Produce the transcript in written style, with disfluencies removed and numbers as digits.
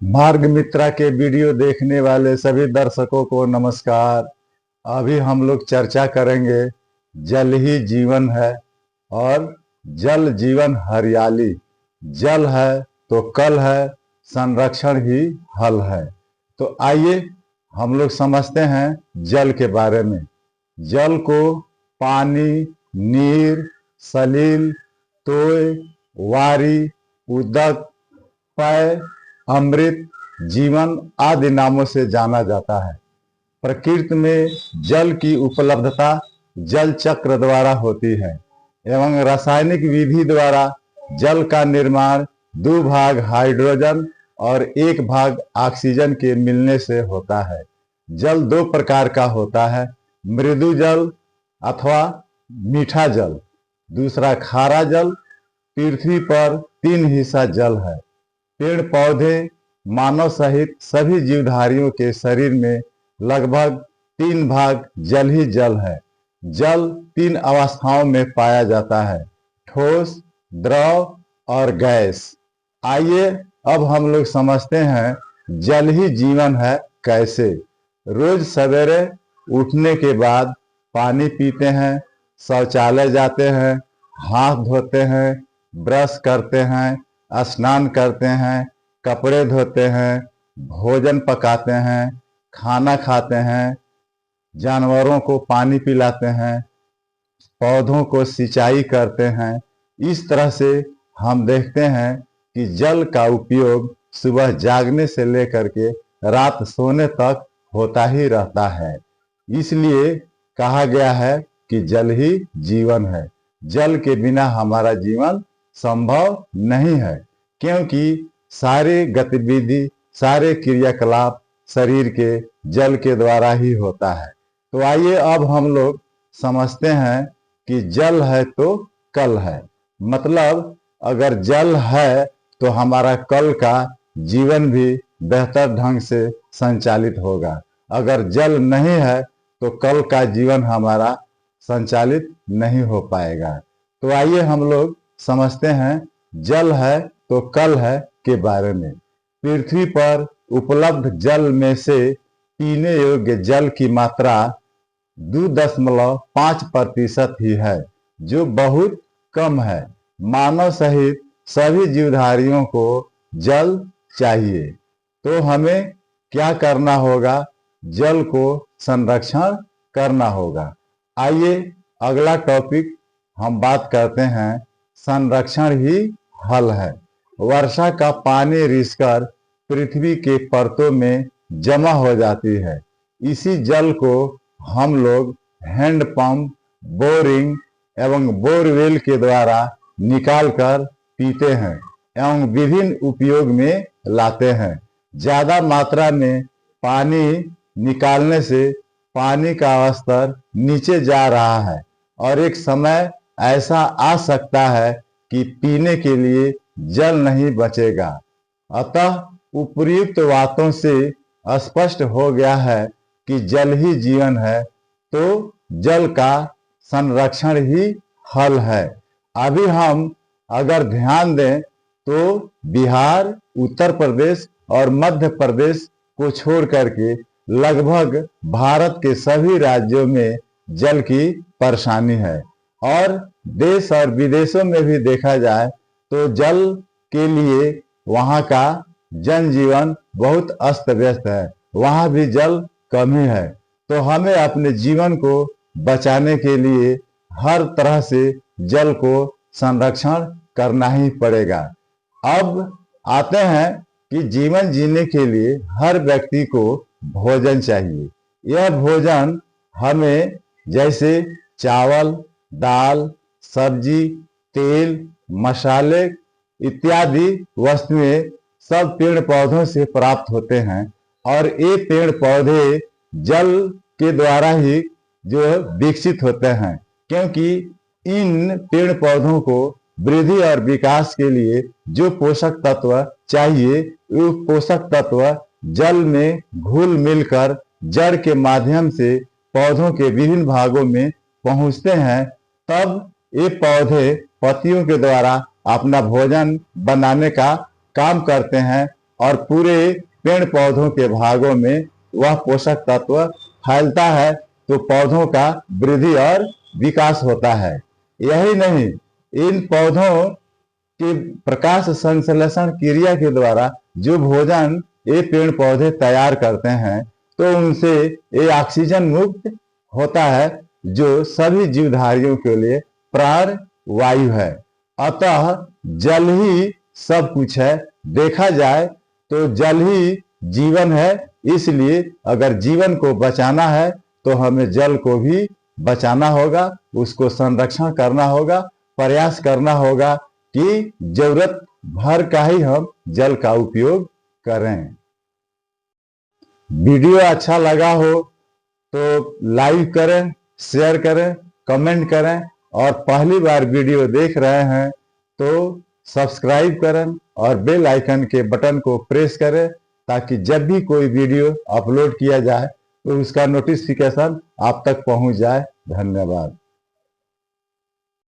मार्ग मित्रा के वीडियो देखने वाले सभी दर्शकों को नमस्कार। अभी हम लोग चर्चा करेंगे जल ही जीवन है और जल जीवन हरियाली। जल है तो कल है, संरक्षण ही हल है। तो आइए हम लोग समझते हैं जल के बारे में। जल को पानी, नीर, सलील, तोय, वारी, उदक, पय, अमृत, जीवन आदि नामों से जाना जाता है। प्रकृति में जल की उपलब्धता जल चक्र द्वारा होती है एवं रासायनिक विधि द्वारा जल का निर्माण 2 भाग हाइड्रोजन और 1 भाग ऑक्सीजन के मिलने से होता है। जल 2 प्रकार का होता है, मृदु जल अथवा मीठा जल, दूसरा खारा जल। पृथ्वी पर 3 हिस्सा जल है। पेड़ पौधे, मानव सहित सभी जीवधारियों के शरीर में लगभग 3 भाग जल ही जल है। जल 3 अवस्थाओं में पाया जाता है, ठोस, द्रव और गैस। आइए अब हम लोग समझते हैं जल ही जीवन है कैसे। रोज सवेरे उठने के बाद पानी पीते हैं, शौचालय जाते हैं, हाथ धोते हैं, ब्रश करते हैं, स्नान करते हैं, कपड़े धोते हैं, भोजन पकाते हैं, खाना खाते हैं, जानवरों को पानी पिलाते हैं, पौधों को सिंचाई करते हैं। इस तरह से हम देखते हैं कि जल का उपयोग सुबह जागने से लेकर के रात सोने तक होता ही रहता है। इसलिए कहा गया है कि जल ही जीवन है। जल के बिना हमारा जीवन संभव नहीं है, क्योंकि सारे गतिविधि, सारे क्रियाकलाप शरीर के जल के द्वारा ही होता है। तो आइए अब हम लोग समझते हैं कि जल है तो कल है। मतलब अगर जल है तो हमारा कल का जीवन भी बेहतर ढंग से संचालित होगा। अगर जल नहीं है तो कल का जीवन हमारा संचालित नहीं हो पाएगा। तो आइए हम लोग समझते हैं जल है तो कल है के बारे में। पृथ्वी पर उपलब्ध जल में से पीने योग्य जल की मात्रा 2.5% ही है, जो बहुत कम है। मानव सहित सभी जीवधारियों को जल चाहिए। तो हमें क्या करना होगा? जल को संरक्षण करना होगा। आइए अगला टॉपिक हम बात करते हैं, संरक्षण ही हल है। वर्षा का पानी रिसकर पृथ्वी के परतों में जमा हो जाती है। इसी जल को हम लोग हैंडपंप, बोरिंग एवं बोरवेल के द्वारा निकालकर पीते हैं एवं विभिन्न उपयोग में लाते हैं। ज्यादा मात्रा में पानी निकालने से पानी का स्तर नीचे जा रहा है और एक समय ऐसा आ सकता है कि पीने के लिए जल नहीं बचेगा। अतः उपर्युक्त बातों से स्पष्ट हो गया है कि जल ही जीवन है, तो जल का संरक्षण ही हल है। अभी हम अगर ध्यान दें तो बिहार, उत्तर प्रदेश और मध्य प्रदेश को छोड़ करके लगभग भारत के सभी राज्यों में जल की परेशानी है। और देश और विदेशों में भी देखा जाए तो जल के लिए वहाँ का जनजीवन बहुत अस्त व्यस्त है, वहाँ भी जल कमी है। तो हमें अपने जीवन को बचाने के लिए हर तरह से जल को संरक्षण करना ही पड़ेगा। अब आते हैं कि जीवन जीने के लिए हर व्यक्ति को भोजन चाहिए। यह भोजन हमें जैसे चावल, दाल, सब्जी, तेल, मसाले इत्यादि वस्तुएं सब पेड़ पौधों से प्राप्त होते हैं और ये पेड़ पौधे जल के द्वारा ही जो विकसित होते हैं, क्योंकि इन पेड़ पौधों को वृद्धि और विकास के लिए जो पोषक तत्व चाहिए, वो पोषक तत्व जल में घुल मिलकर जड़ के माध्यम से पौधों के विभिन्न भागों में पहुंचते हैं। तब ये पौधे पत्तियों के द्वारा अपना भोजन बनाने का काम करते हैं और पूरे पेड़ पौधों के भागों में वह पोषक तत्व फैलता है, तो पौधों का वृद्धि और विकास होता है। यही नहीं, इन पौधों के प्रकाश संश्लेषण क्रिया के द्वारा जो भोजन ये पेड़ पौधे तैयार करते हैं, तो उनसे ये ऑक्सीजन मुक्त होता है, जो सभी जीवधारियों के लिए प्राण वायु है। अतः जल ही सब कुछ है। देखा जाए तो जल ही जीवन है। इसलिए अगर जीवन को बचाना है तो हमें जल को भी बचाना होगा, उसको संरक्षण करना होगा, प्रयास करना होगा कि जरूरत भर का ही हम जल का उपयोग करें। वीडियो अच्छा लगा हो तो लाइक करें, शेयर करें, कमेंट करें, और पहली बार वीडियो देख रहे हैं तो सब्सक्राइब करें और बेल आइकन के बटन को प्रेस करें, ताकि जब भी कोई वीडियो अपलोड किया जाए तो उसका नोटिफिकेशन आप तक पहुंच जाए। धन्यवाद।